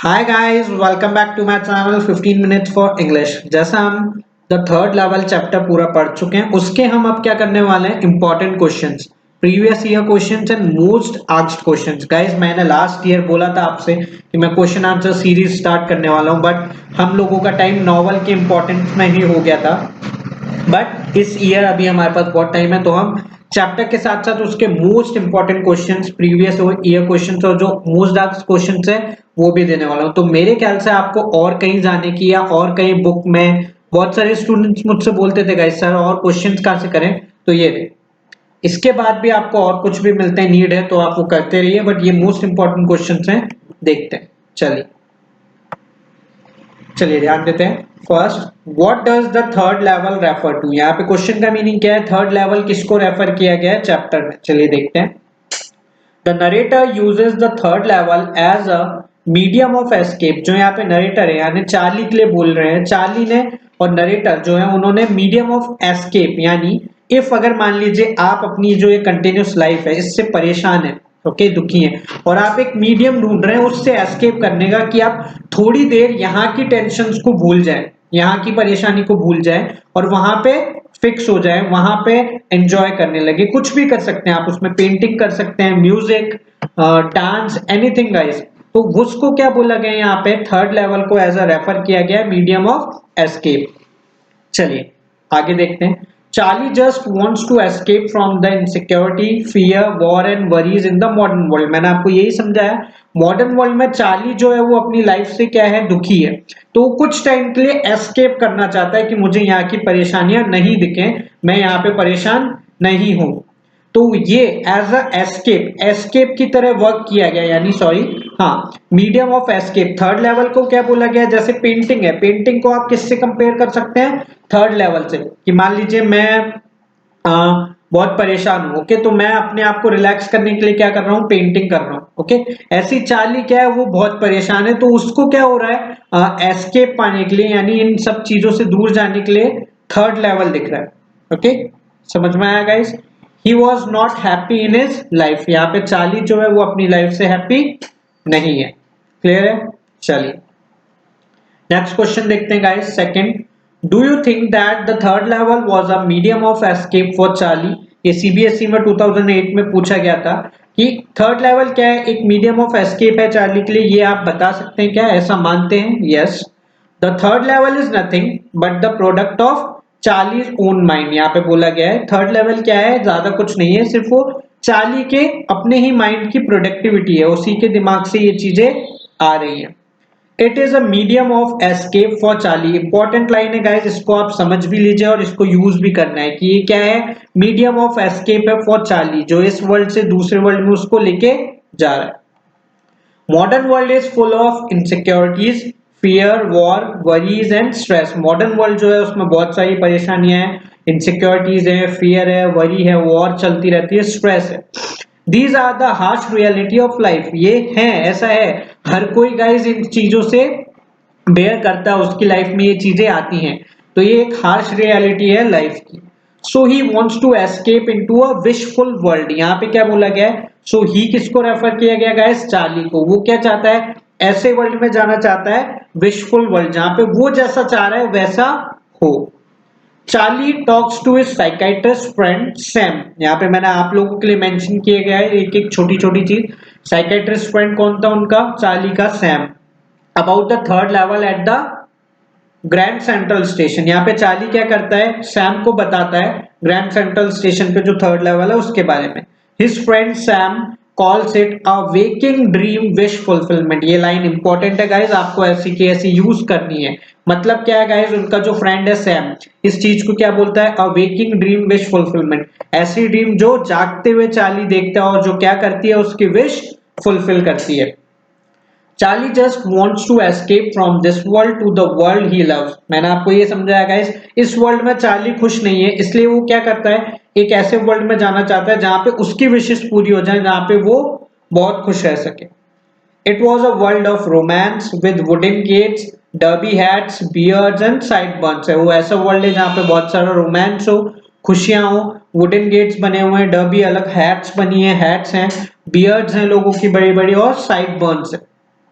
Hi guys, welcome back to my channel 15 minutes for English. जैसा हम the third level chapter पूरा पढ़ चुके हैं, उसके हम अब क्या करने वाले हैं, important questions, previous year questions and most asked questions. Guys, मैंने लास्ट ईयर बोला था आपसे कि मैं क्वेश्चन आंसर सीरीज स्टार्ट करने वाला हूं, बट हम लोगों का टाइम नॉवल के इंपॉर्टेंस में ही हो गया था। बट इस ईयर अभी हमारे पास बहुत टाइम है, तो हम चैप्टर के साथ साथ उसके most important questions, previous year questions और जो मोस्ट आस्क्ड क्वेश्चंस है वो भी देने वाला हूं। तो मेरे ख्याल से आपको और कहीं जाने की या और कहीं बुक में, बहुत सारे स्टूडेंट्स मुझसे बोलते थे गाइस सर और क्वेश्चंस कहां से करें, तो ये रहे। इसके बाद भी आपको और कुछ भी मिलते हैं, नीड है तो आप वो करते रहिए, बट ये मोस्ट इंपॉर्टेंट क्वेश्चंस हैं, देखते हैं। चलिए चलिए ध्यान देते हैं। First, what does the third level refer to? यहाँ पे क्वेश्चन का मीनिंग क्या है, थर्ड लेवल किसको रेफर किया गया है चैप्टर में, चलिए देखते हैं। The narrator uses the third level as a medium of escape. जो यहाँ पे नरेटर है यानी चार्ली के लिए बोल रहे हैं, चार्ली ने और नरेटर जो है उन्होंने मीडियम ऑफ एस्केप यानी इफ अगर मान लीजिए आप अपनी जो ये कंटिन्यूस लाइफ है इससे परेशान है, ओके, दुखी है, और आप एक मीडियम ढूंढ रहे हैं उससे एस्केप करने का, कि आप थोड़ी देर यहाँ की टेंशन्स को भूल जाएं, यहाँ की परेशानी को भूल जाएं और वहां पे फिक्स हो जाए, वहां पे एंजॉय करने लगे। कुछ भी कर सकते हैं आप, उसमें पेंटिंग कर सकते हैं, म्यूजिक, डांस, एनीथिंग गाइस। तो उसको क्या बोला गया यहाँ पे, थर्ड लेवल को एज अ रेफर किया गया मीडियम ऑफ एस्केप। चलिए आगे देखते हैं। Charlie just wants to escape from the insecurity, fear, war and worries in the modern world. मैंने आपको यही समझाया, मॉडर्न वर्ल्ड में चार्ली जो है वो अपनी लाइफ से क्या है, दुखी है, तो कुछ टाइम के लिए एस्केप करना चाहता है कि मुझे यहाँ की परेशानियां नहीं दिखें, मैं यहाँ पे परेशान नहीं हूं। तो ये एज अ एस्केप, एस्केप की तरह वर्क किया गया, यानी सॉरी, हाँ, medium of escape. Third level को क्या बोला गया, जैसे पेंटिंग है, पेंटिंग को आप किससे कंपेयर कर सकते हैं, थर्ड लेवल से, कि मान लीजिए मैं बहुत परेशान हूं, ओके, तो मैं अपने आप को रिलैक्स करने के लिए क्या कर रहा हूं, पेंटिंग कर रहा हूं, ओके। ऐसी चार्ली क्या है, वो बहुत परेशान है, तो उसको क्या हो रहा है, एस्केप पाने के लिए यानी इन सब चीजों से दूर जाने के लिए थर्ड लेवल दिख रहा है, ओके। समझ में आया guys? He was not happy in his life. यहाँ पे चार्ली जो है वो अपनी लाइफ से हैप्पी नहीं है। क्लियर है? चलिए नेक्स्ट क्वेश्चन देखते हैं guys. Second, do you think that the third level was a medium of escape for Charlie? ये सीबीएसई में 2008 में पूछा गया था कि थर्ड लेवल क्या है, एक मीडियम ऑफ एस्केप है चार्ली के लिए, ये आप बता सकते हैं क्या, ऐसा मानते हैं? Yes, the third level is nothing but the product of Charlie's own mind. यहाँ पे बोला गया है थर्ड लेवल क्या है, ज्यादा कुछ नहीं है, सिर्फ वो चार्ली के अपने ही माइंड की प्रोडक्टिविटी है, उसी के दिमाग से ये चीजें आ रही है। It is a medium of escape for Charlie. Important line है गाइस, इसको आप समझ भी लीजिए और इसको यूज भी करना है कि ये क्या है, मीडियम ऑफ एस्केप है फॉर चार्ली, जो इस वर्ल्ड से दूसरे वर्ल्ड में उसको लेके जा रहा है। Modern world is full of insecurities, fear, war, worries and stress. Modern world जो है उसमें बहुत सारी परेशानियां हैं, इनसिक्योरिटीज है, फियर है, वरी है, वॉर चलती रहती है, स्ट्रेस है। These are the harsh reality of life. ये है, ऐसा है, हर कोई गाइस इन चीजों से बेयर करता है, उसकी लाइफ में ये चीजें आती हैं, तो ये एक हार्श रियलिटी है लाइफ की। So he wants to escape into a wishful world. यहाँ पे क्या बोला गया है, सो ही किसको रेफर किया गया गाइस, चार्ली को। वो क्या चाहता है, ऐसे वर्ल्ड में जाना चाहता है, विशफुल वर्ल्ड, जहां पे वो जैसा चाह रहा है वैसा हो। Charlie talks to his psychiatrist friend Sam. यहाँ पे मैंने आप लोगों के लिए मेंशन किया गया है एक एक छोटी छोटी चीज। साइकाइट्रिस्ट फ्रेंड कौन था उनका, चार्ली का, Sam. About the third level at the grand Central station. यहाँ पे चार्ली क्या करता है, सैम को बताता है ग्रैंड सेंट्रल स्टेशन पे जो थर्ड लेवल है उसके बारे में। His friend Sam calls it a waking dream wish fulfilment. ये लाइन इंपॉर्टेंट है गाइस, आपको ऐसी की ऐसी यूज करनी है। मतलब क्या है गाइस, उनका जो फ्रेंड है सैम, इस चीज को क्या बोलता है, अ वेकिंग ड्रीम विश फुलफिलमेंट। ऐसी ड्रीम जो जागते हुए चार्ली देखता है और जो क्या करती है, उसकी विश फुलफिल करती है। Charlie just wants to escape from this world to the world he loves. मैंने आपको ये समझाया गाइस, इस वर्ल्ड में चार्ली खुश नहीं है, इसलिए वो क्या करता है, एक ऐसे वर्ल्ड में जाना चाहता है जहां पे उसकी विशेष पूरी हो जाए, जहां पे वो बहुत खुश रह सके। It was a world of romance with wooden gates, derby hats, beards and sideburns. है वो ऐसा वर्ल्ड है जहां पे बहुत सारा रोमांस हो, खुशियां हो, वुडन गेट्स बने हुए हैं, डर्बी अलग, हैट्स बनी है, हैट्स हैं, बियर्ड्स हैं लोगों की बड़ी बड़ी, और साइड बर्न्स है।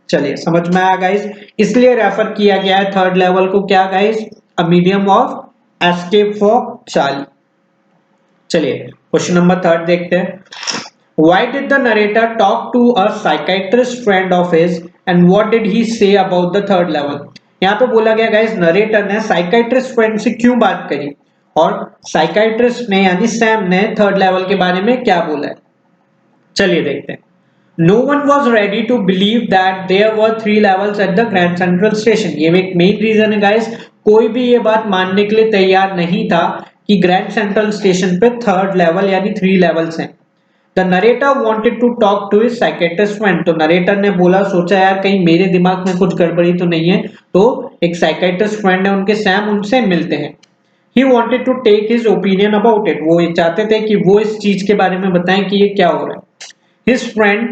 चलिए समझ में आया गाइस, इसलिए रेफर किया गया है थर्ड लेवल को क्या guys, a medium of escape for Charlie. चलिए क्वेश्चन नंबर थर्ड देखते हैं। Why did the narrator talk to a psychiatrist friend of his and what did he say about the third level? यहाँ पे बोला गया guys narrator ने psychiatrist friend से क्यों बात करी और साइकाइट्रिस्ट ने यानी सैम ने थर्ड लेवल के बारे में क्या बोला है। चलिए देखते हैं। No one was ready to believe that there were 3 levels at the Grand Central Station. ये एक मेन रीजन है गाइस, कोई भी ये बात मानने के लिए तैयार नहीं था कि ग्रैंड सेंट्रल स्टेशन पे थर्ड लेवल यानी 3 लेवल्स हैं। The narrator wanted to talk to his psychiatrist friend. तो नरेटर ने बोला, सोचा यार कहीं मेरे दिमाग में कुछ गड़बड़ी तो नहीं है, तो एक साइकाइट्रिस्ट फ्रेंड है उनके सैम, उनसे मिलते हैं। He wanted to take his opinion about it. वो चाहते थे कि वो इस चीज के बारे में बताएं कि ये क्या हो रहा है। His friend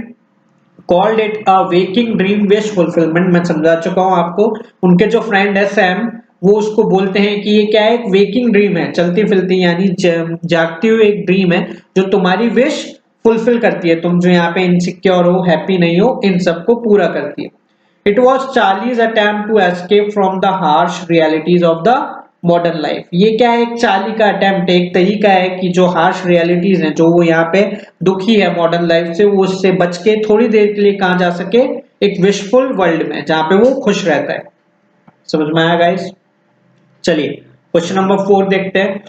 called it a waking dream wish fulfillment. मैं समझा चुका हूं आपको, उनके जो फ्रेंड है सैम, वो उसको बोलते हैं कि ये क्या है, एक वेकिंग ड्रीम है, चलती फिरती यानी जागती हुई एक ड्रीम है जो तुम्हारी विश फुलफिल करती है, तुम जो यहाँ पे इनसिक्योर हो, हैप्पी नहीं हो, इन सबको पूरा करती है। It was Charlie's attempt to escape from the harsh realities of the modern life. ये क्या है, एक चार्ली का अटेम्प्ट, एक तरीका है कि जो हार्श रियलिटीज हैं, जो वो यहाँ पे दुखी है मॉडर्न लाइफ से, वो उससे बच के थोड़ी देर के लिए कहाँ जा सके, एक विशफुल वर्ल्ड में जहां पे वो खुश रहता है। समझ में आया गाइस। चलिए क्वेश्चन नंबर 4 देखते हैं।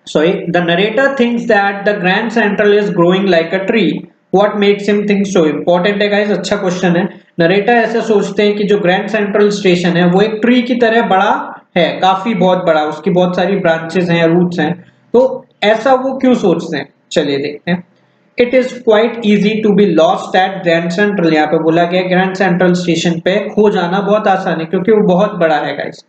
Sorry, the narrator thinks that the Grand Central is growing like a tree. What makes him think so? Important है guys, अच्छा क्वेश्चन है। नरेटर ऐसा सोचते हैं कि जो ग्रैंड सेंट्रल स्टेशन है वो एक ट्री की तरह बड़ा है, काफी बहुत बड़ा, उसकी बहुत सारी ब्रांचेस हैं, रूट्स हैं, तो ऐसा वो क्यों सोचते हैं। चलिए देखते हैं। It is quite easy to be lost at Grand Central. यहाँ पे बोला गया ग्रैंड सेंट्रल स्टेशन पे खो जाना बहुत आसान है क्योंकि वो बहुत बड़ा है guys.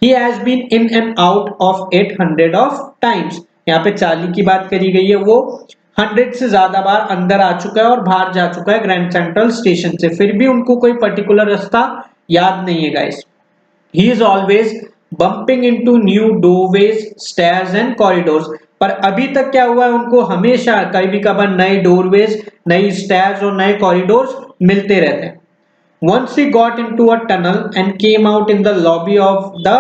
He has been in and out of it hundred of times. यहाँ पे चार्ली की बात करी गई है, वो 100 से ज्यादा बार अंदर आ चुका है और बाहर जा चुका है ग्रैंड सेंट्रल स्टेशन से, फिर भी उनको कोई पर्टिकुलर रास्ता याद नहीं है guys. He is always bumping into new doorways, stairs and corridors. पर अभी तक क्या हुआ है, उनको हमेशा कभी कभार नए डोरवेज, नई स्टेयर्स और नए कॉरिडोर्स मिलते रहते हैं। Once he got into a tunnel and came out in the lobby of the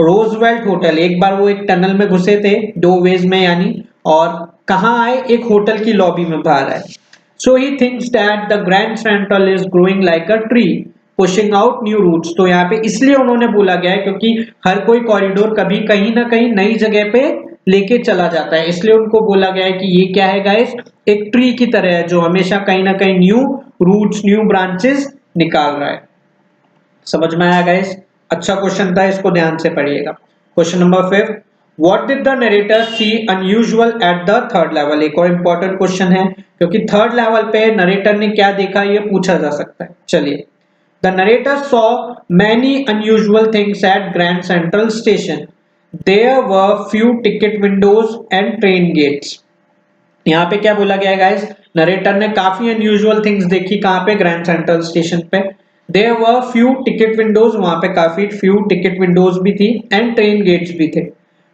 Roosevelt Hotel. एक बार वो एक टनल में घुसे थे, दो वेज में यानी, और कहाँ आए, एक होटल की लॉबी में बाहर आए। So he thinks that the Grand Central is growing like a tree, pushing out new routes. तो यहाँ पे इसलिए उन्होंने बोला गया है क्योंकि हर कोई कॉरिडोर कभी कहीं ना कहीं नई जगह पे लेके चला जाता है, इसलिए उनको बोला गया है कि ये क्या है गाइस, एक ट्री की तरह है जो हमेशा कहीं ना कहीं न्यू रूट्स, न्यू ब्रांचेस निकाल रहा है। समझ में आया गाइस, अच्छा क्वेश्चन था, इसको ध्यान से पढ़िएगा। Question number 5, what did the narrator see unusual at the third level. एक और इंपॉर्टेंट क्वेश्चन है क्योंकि थर्ड लेवल पे नरेटर ने क्या देखा ये पूछा जा सकता है। चलिए, the narrator saw many unusual things at Grand Central station. There were few ticket windows and train gates. यहाँ पे क्या बोला गया है गाइस, नरेटर ने काफी अनयूजुअल थिंग्स देखी, कहाँ पे, ग्रैंड सेंट्रल स्टेशन पे। There were few ticket windows, वहां पे काफी फ्यू टिकट विंडोज भी थी, एंड ट्रेन गेट्स भी थे।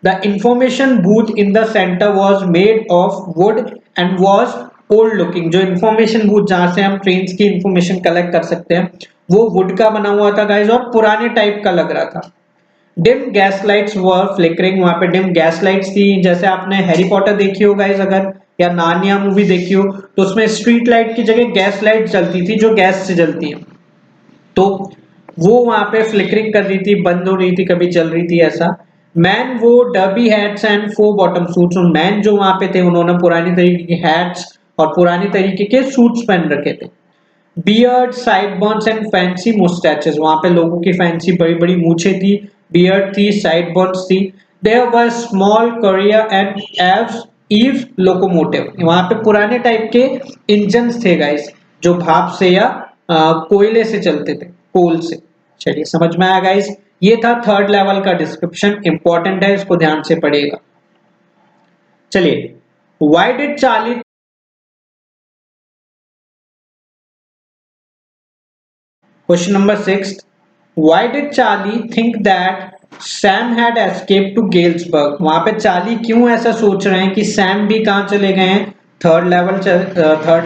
The information booth in the centre was made of would and was old looking. जो इंफॉर्मेशन बूथ जहां से हम ट्रेन की इंफॉर्मेशन कलेक्ट कर सकते हैं वो वुड का बना हुआ था गाइस और पुराने टाइप का लग रहा था। डिम गैस लाइट्स वर फ्लिकरिंग, वहां पे डिम गैस लाइट्स थी, जैसे आपने हैरी पॉटर देखी हो गाइस अगर, या नानिया मूवी देखी हो, तो उसमें स्ट्रीट लाइट की जगह गैस लाइट जलती थी जो गैस से जलती है, तो वो वहां पे फ्लिकरिंग कर रही थी, बंद हो रही थी, कभी चल रही थी ऐसा। मैन वो derby hats and four bottom suits, man जो वहां पे थे उन्होंने पुरानी तरीके की हैट्स और पुरानी तरीके के सूट्स पहन रखे थे। बियर्ड, साइडबर्न्स एंड फैंसी मुस्टैचेस, वहां पे लोगों की फैंसी बड़ी बड़ी मूछें थी, बियर्ड थी, साइडबर्न्स थी। There were small Currier and Ives eve locomotive, वहां पे पुराने टाइप के इंजन्स थे गाइस जो भाप से या कोयले से चलते थे, कोल से। चलिए समझ में आया गाइस, ये था थर्ड लेवल का डिस्क्रिप्शन, इंपॉर्टेंट है, इसको ध्यान से पढ़िएगा। चलिए, why did Charlie Question number 6. Why did Charlie think that Sam had escaped to Galesburg? वहां पे चार्ली क्यों ऐसा सोच रहे हैं कि सैम भी कहां चले गए हैं, थर्ड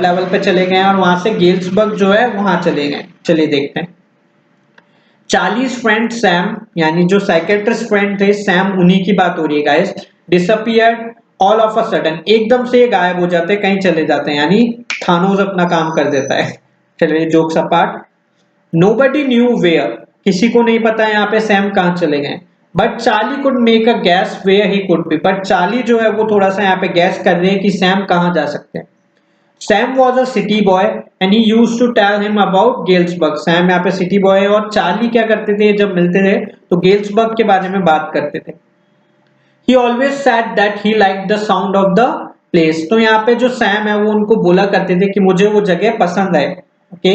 लेवल पे चले गए और वहां से गेल्सबर्ग जो है वहां चले गए। चलिए देखते हैं। चार्लीज फ्रेंड सैम, यानी जो साइकेट्रिस्ट फ्रेंड थे सैम, उन्हीं की बात हो रही है guys, disappeared all of a sudden, एकदम से गायब हो जाते हैं, कहीं चले जाते हैं, यानी थानोस अपना काम कर देता है। चलिए jokes apart, nobody knew where, किसी को नहीं पता यहाँ पे सैम कहाँ चले गए। But Charlie could make a guess where he could be, but Charlie जो है वो थोड़ा सा यहाँ पे गैस कर रहे हैं कि सैम कहाँ जा सकते हैं। Sam was a city boy and he used to tell him about Galesburg, Sam यहाँ पे सिटी बॉय है और चार्ली क्या करते थे जब मिलते थे तो गेल्सबर्ग के बारे में बात करते थे। He always said that he liked the sound of the place, तो यहाँ पे जो सैम है वो उनको बोला करते थे कि मुझे वो जगह पसंद है। Okay,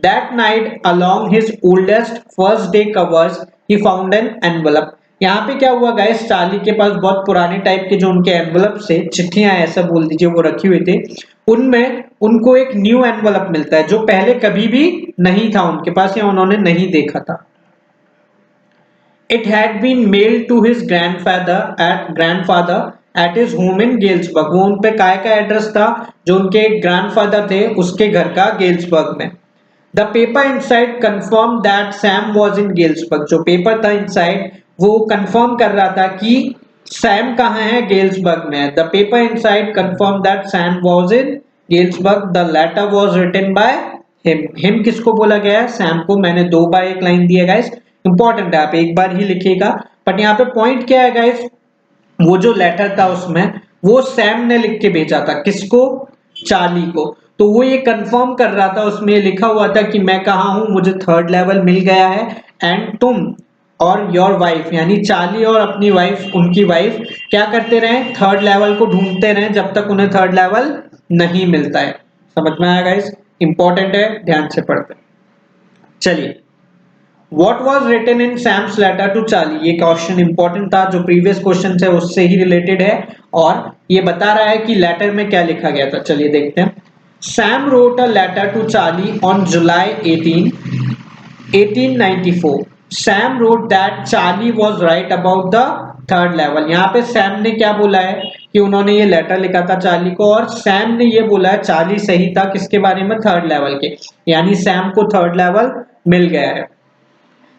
that night along his oldest first day covers he found an envelope, यहाँ पे क्या हुआ गाइस, चार्ली के पास बहुत पुराने टाइप के जो उनके एनवलप से चिट्ठियां ऐसा बोल दीजिए वो रखी हुई थी, उनमें उनको एक न्यू एनवलप मिलता है जो पहले कभी भी नहीं था उनके पास या उन्होंने नहीं देखा था। It had been mailed to his grandfather at his home in Galesburg, वो उन पे काय का एड्रेस था जो उनके ग्रैंडफादर थे उसके घर का गेल्सबर्ग में। The paper inside confirmed that Sam was in Galesburg, जो पेपर था इनसाइड वो कंफर्म कर रहा था कि सैम कहाँ है, गेल्सबर्ग में है। The paper inside confirmed that Sam was in Galesburg. The letter was written by him. Him किसको बोला गया है, सैम को। मैंने दो बार एक लाइन दिया गाइस, इंपॉर्टेंट है, आप एक बार ही लिखिएगा। बट यहाँ पे पॉइंट क्या है गाइस, वो जो लेटर था उसमें वो सैम ने लिख के भेजा था, किसको, चार्ली को। तो वो ये कंफर्म कर रहा था, उसमें लिखा हुआ था कि मैं कहाँ हूं, मुझे थर्ड लेवल मिल गया है, एंड तुम और योर वाइफ, यानी चार्ली और अपनी वाइफ, उनकी वाइफ क्या करते रहे, थर्ड लेवल को ढूंढते रहे जब तक उन्हें थर्ड लेवल नहीं मिलता है। समझ में आया गाइस, इंपॉर्टेंट है, ध्यान से पढ़ते। चलिए, What was written in Sam's letter to Charlie, ये क्वेश्चन इंपॉर्टेंट था, जो प्रीवियस क्वेश्चन है उससे ही रिलेटेड है और ये बता रहा है कि लेटर में क्या लिखा गया था। चलिए देखते हैं। Sam wrote a letter to Charlie on July 18, 1894. Sam wrote that Charlie was right about the third level. यहाँ पे सैम ने क्या बोला है कि उन्होंने ये लेटर लिखा था चार्ली को, और सैम ने ये बोला है चार्ली सही था किसके बारे में, थर्ड लेवल के, यानी सैम को थर्ड लेवल मिल गया है।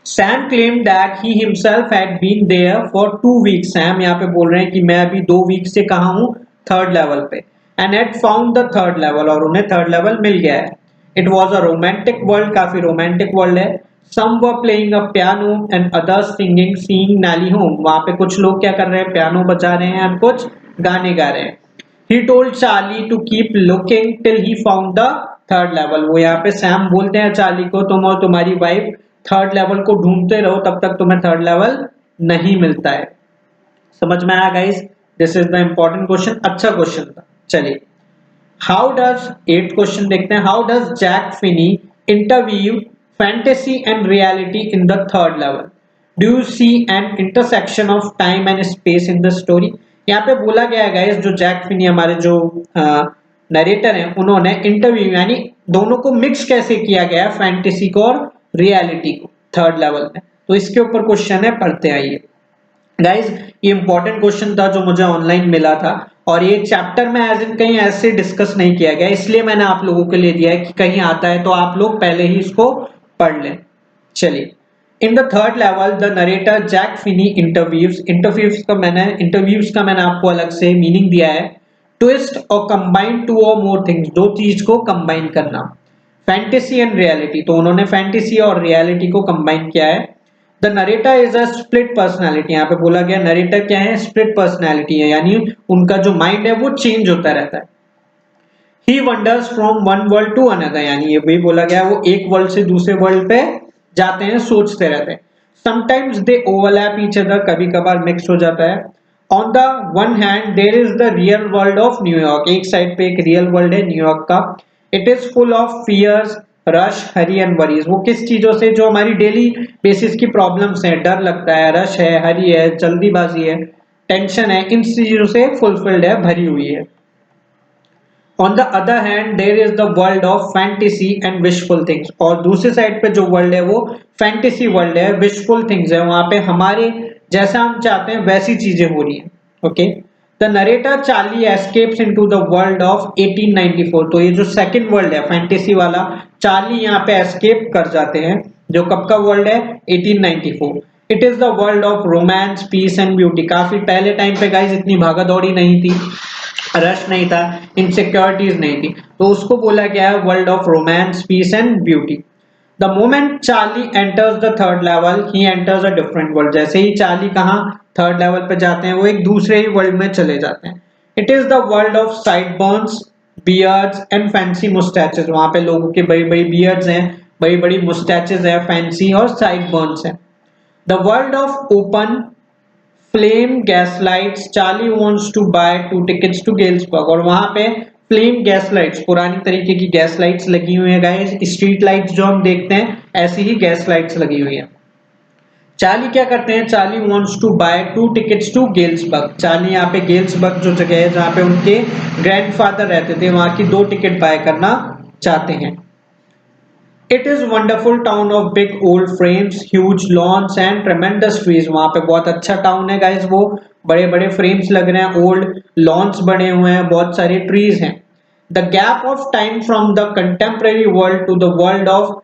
Sam claimed that he himself had been there for 2 weeks. Sam यहाँ पे बोल रहे हैं कि मैं अभी 2 वीक से कहा हूँ, थर्ड लेवल पे, and had found the third level, और उन्हें थर्ड लेवल मिल गया है। It was a romantic world, काफी रोमांटिक वर्ल्ड है। Some were playing a piano and others singing, seeing Nally home. वहाँ पे कुछ लोग क्या कर रहे हैं, पियानो बजा रहे हैं और कुछ गाने गा रहे हैं। He told Charlie to keep looking till he found the third level. वो यहाँ पे सैम बोलते हैं चार्ली को, तुम और तुम्हारी वाइफ थर्ड लेवल को ढूंढते रहो तब तक तुम्हें थर्ड लेवल नहीं मिलता है। समझ में आया guys, this is the important question, अच्छा क्वेश्चन था। चलिए, हाउ डज, 8th क्वेश्चन देखते हैं। How does Jack Finney interview fantasy and reality in the third level, do you see an intersection of time and space in the story. यहाँ पे बोला गया है गाइस, जो जैक फिनी हमारे जो नरेटर हैं उन्होंने इंटरव्यू यानी दोनों को मिक्स कैसे किया गया है, फैंटेसी को और रियलिटी को थर्ड लेवल में, तो इसके ऊपर क्वेश्चन है, पढ़ते आइए गाइस। ये इंपॉर्टेंट क्वेश्चन था जो मुझे ऑनलाइन मिला था और ये चैप्टर में एज इन कहीं ऐसे डिस्कस नहीं किया गया, इसलिए मैंने आप लोगों के लिए दिया है कि कहीं आता है तो आप लोग पहले ही इसको पढ़ लें। चलिए, in the third level the narrator Jack Finney interviews का मैंने आपको अलग से मीनिंग दिया है, ट्विस्ट और कंबाइन टू और मोर थिंग्स, दो चीज को कंबाइन करना, फैंटेसी एंड रियलिटी, तो उन्होंने फैंटेसी और रियलिटी को कंबाइन किया है। The narrator is a split personality, यहाँ पे बोला गया नरेटर क्या है, स्प्लिट पर्सनालिटी है, यानी उनका जो माइंड है वो चेंज होता रहता है। He wonders from one world to another, यानी ये भी बोला गया वो एक वर्ल्ड से दूसरे वर्ल्ड पे जाते हैं, सोचते रहते हैं। Sometimes they overlap each other, कभी कभार मिक्स हो जाता है। On the one hand there is the real world of न्यूयॉर्क, एक साइड पे एक रियल वर्ल्ड है न्यूयॉर्क York. It is full of fears, rush, hurry and worries, वो किस चीजों से, जो हमारी डेली बेसिस की प्रॉब्लम्स हैं, डर लगता है, रश है, हरी है, जल्दीबाजी है, टेंशन है, इन चीजों से फुलफिल्ड है, भरी हुई है। On the other hand there is the world of fantasy and wishful things, और दूसरी साइड पे जो वर्ल्ड है वो फैंटेसी वर्ल्ड है, विशफुल थिंग्स है, वहां पे हमारे जैसा हम चाहते हैं वैसी चीजें हो रही हैं। Okay, the narrator Charlie escapes into the world of 1894। तो ये जो सेकंड वर्ल्ड है फैंटेसी वाला, चार्ली यहाँ पे एस्केप कर जाते हैं, जो कब का वर्ल्ड है 1894। It is the world of romance, peace and beauty. काफी पहले टाइम पे गाइस इतनी भागा दौड़ी नहीं थी, रश नहीं था, इनसिक्योरिटीज नहीं थी, तो उसको बोला गया है world of romance, peace and beauty. The moment Charlie enters the third level he enters a different world. जैसे ही चार्ली कहाँ थर्ड लेवल पे जाते हैं, वो एक दूसरे ही वर्ल्ड में चले जाते हैं। It is the world of side Burns, beards and fancy moustaches. वहां पे लोगों के बड़ी बड़ी बियर्ड्स हैं, बड़ी बड़ी मुस्टैचेस हैं, फैंसी और साइड बर्न्स हैं। The world of open flame gas lights, Charlie wants to buy 2 tickets to Galesburg. और वहां पे फ्लेम गैस लाइट्स, पुरानी तरीके की गैस लाइट्स लगी हुई है गाइस, स्ट्रीट लाइट्स जो हम देखते हैं ऐसी ही गैस लाइट्स लगी हुई है। चार्ली क्या करते हैं, Charlie wants to buy 2 tickets to Galesburg. Charlie यहाँ पे गेल्सबर्ग जो जगह है जहाँ पे उनके ग्रैंडफादर रहते थे, वहां की 2 टिकट बाय करना चाहते हैं। It is wonderful town of big old frames, huge loans and ट्रेमेंडस trees. वहां पे बहुत अच्छा टाउन है गाइस, वो बड़े बड़े फ्रेम्स लग रहे हैं, ओल्ड लॉन्स बने हुए हैं, बहुत सारे ट्रीज हैं। The gap of time from the contemporary world to the world of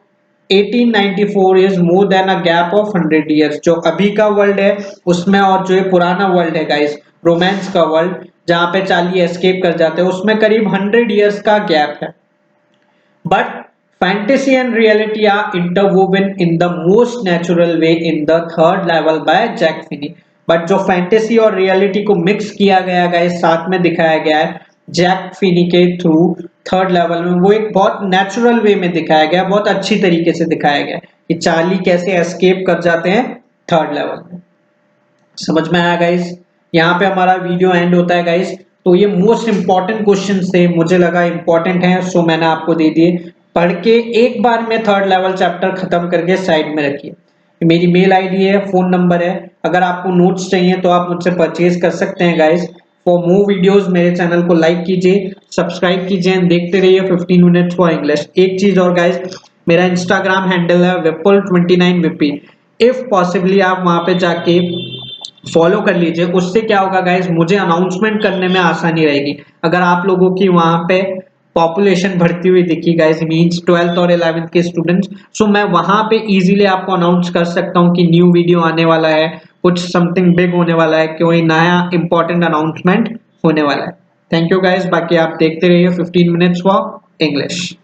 1894 is more than a gap of 100 years. जो अभी का वर्ल्ड है उसमें और जो ये पुराना वर्ल्ड है गाइस, रोमांस का वर्ल्ड जहां पे चार्ली एस्केप कर जाते हैं, उसमें करीब 100 ईयर्स का गैप है। But fantasy and reality are interwoven in the most natural way in the third level by Jack Finney. But जो फैंटेसी और रियलिटी को मिक्स किया गया है साथ में दिखाया गया है जैक फिनी के थ्रू थर्ड लेवल में, वो एक बहुत नेचुरल वे में दिखाया गया, बहुत अच्छी तरीके से दिखाया गया कि चार्ली कैसे एस्केप कर जाते हैं थर्ड लेवल में। समझ में आया गाइस? यहाँ पे हमारा वीडियो एंड होता है गाइस। तो ये मोस्ट इंपॉर्टेंट क्वेश्चन थे, मुझे लगा इंपॉर्टेंट है, सो मैंने आपको दे दिए। पढ़ के एक बार में थर्ड लेवल चैप्टर खत्म करके साइड में रखिए। मेरी मेल आईडी है, फोन नंबर है, अगर आपको नोट्स चाहिए तो आप मुझसे परचेज कर सकते हैं गाइस। फॉर मोर वीडियोस मेरे चैनल को लाइक कीजिए, सब्सक्राइब कीजिए एंड देखते रहिए 15 मिनट्स फॉर इंग्लिश। एक चीज और गाइस, मेरा इंस्टाग्राम हैंडल है विपुल29विपी। इफ पॉसिबली आप वहां पे जाके फॉलो कर लीजिए, उससे क्या होगा गाइस, मुझे अनाउंसमेंट करने में आसानी रहेगी। अगर आप लोगों की वहां पे पॉपुलेशन बढ़ती हुई दिखी गाइस, मींस 12th और 11th के स्टूडेंट्स, सो मैं वहां पे इजीली आपको अनाउंस कर सकता हूं कि न्यू वीडियो आने वाला है, कुछ समथिंग बिग होने वाला है, कोई नया इंपॉर्टेंट अनाउंसमेंट होने वाला है। थैंक यू गाइस, बाकी आप देखते रहिए 15 मिनट्स फॉर इंग्लिश।